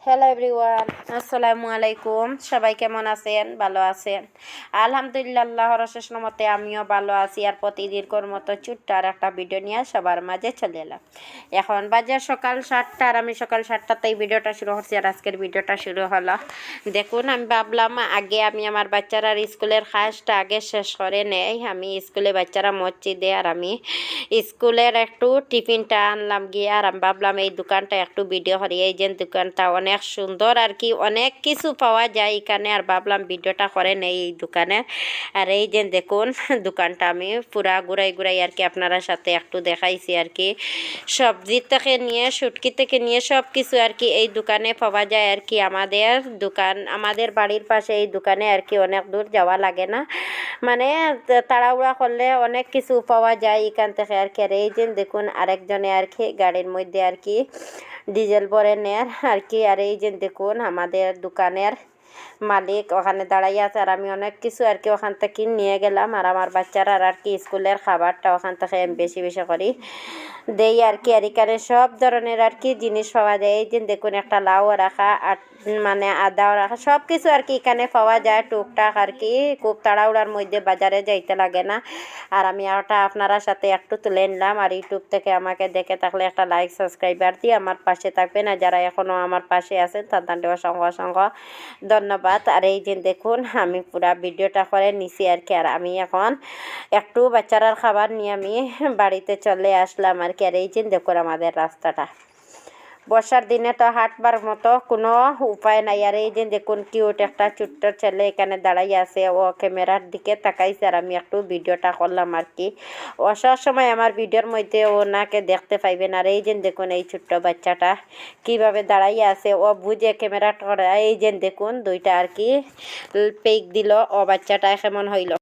Hello everyone, আসসালামু আলাইকুম। সবাই কেমন আছেন? ভালো আছেন? আলহামদুলিল্লাহ, আল্লাহর অশেষ রহমতে আমিও ভালো আছি। আর প্রতিদিনকার মতো ছোট্ট আর একটা ভিডিও নিয়ে সবার মাঝে চলে এলাম। এখন বাজে সকাল 7টা, আর আমি সকাল 7টাতেই ভিডিওটা শুরু করছি। আর আজকের ভিডিওটা শুরু হলো, দেখুন আমি ভাবলাম আগে আমি আমার বাচ্চারা স্কুলের কাজটা আগে শেষ করে নেই। আমি স্কুলে বাচ্চারা মসজিদে, আর আমি স্কুলের একটু টিফিনটা আনলাম গিয়ে। আর আমি ভাবলাম এই দোকানটা একটু ভিডিও করি। এই যে দোকানটা অনেক সুন্দর, আর কি অনেক কিছু পাওয়া যায় এখানে। আর ভাবলাম ভিডিওটা করে নেই এই দোকানে। আর এই যে দেখুন দোকানটা আমি পুরা ঘুরাই ঘুরাই আর কি আপনারা সাথে একটু দেখাইছি। আর কি সবজি থেকে নিয়ে শুটকি থেকে নিয়ে সব কিছু আর কি এই দোকানে পাওয়া যায়। আর কি আমাদের দোকান, আমাদের বাড়ির পাশে এই দোকানে আর কি অনেক দূর যাওয়া লাগে না, মানে তাড়াহুড়া করলে অনেক কিছু পাওয়া যায় এখান থেকে আর কি। আর এই যে দেখুন আরেকজনে আর কি গাড়ির মধ্যে আর কি ডিজেল ভরে নেয় আর কি। আর এই যে দেখুন আমাদের দোকানের মালিক ওখানে দাঁড়াইয়া আছে। আর আমি অনেক কিছু আর কি ওখান থেকে নিয়ে গেলাম। আর আমার বাচ্চারা আর কি স্কুলের খাবারটা ওখান থেকে বেশি বেশি করি দেই আর কি। আর এখানে সব ধরনের আর কি জিনিস পাওয়া যায়। এই যে দেখুন একটা লাউ রাখা, আর মানে আদাও রাখা, সব কিছু আর কি এখানে পাওয়া যায় টুকটাক আর কি। খুব তাড়াহুড়ার মধ্যে বাজারে যাইতে লাগে না। আর আমি ওটা আপনারা সাথে একটু তুলে নিলাম। আর ইউটিউব থেকে আমাকে দেখে থাকলে একটা লাইক সাবস্ক্রাইবার দিয়ে আমার পাশে থাকবেন। আর যারা এখনও আমার পাশে আছেন তাদের অসংখ্য অসংখ্য ধন্যবাদ। আর এই যে দেখুন আমি পুরা ভিডিওটা করে নিছি আর কি। আর আমি এখন একটু বাচ্চারার খাবার নিয়ে আমি বাড়িতে চলে আসলাম আর কি। আর এই যে দেখুন আমাদের রাস্তাটা, বর্ষার দিনে তো হাঁটবার মতো কোনো উপায় নাই। আর এই যে দেখুন কিউট একটা ছোট্ট ছেলে এখানে দাঁড়াই আছে, ও ক্যামেরার দিকে তাকাইছে। আর আমি একটু ভিডিওটা করলাম আর কি। ও সব সময় আমার ভিডিওর মধ্যে ওনাকে দেখতে পাইবেন। আর এই যে দেখুন এই ছোট্ট বাচ্চাটা কিভাবে দাঁড়াই আছে, ও বুঝে ক্যামেরাটা। এই যে দেখুন দুইটা আর কি পেক দিল, ও বাচ্চাটা কেমন হইল।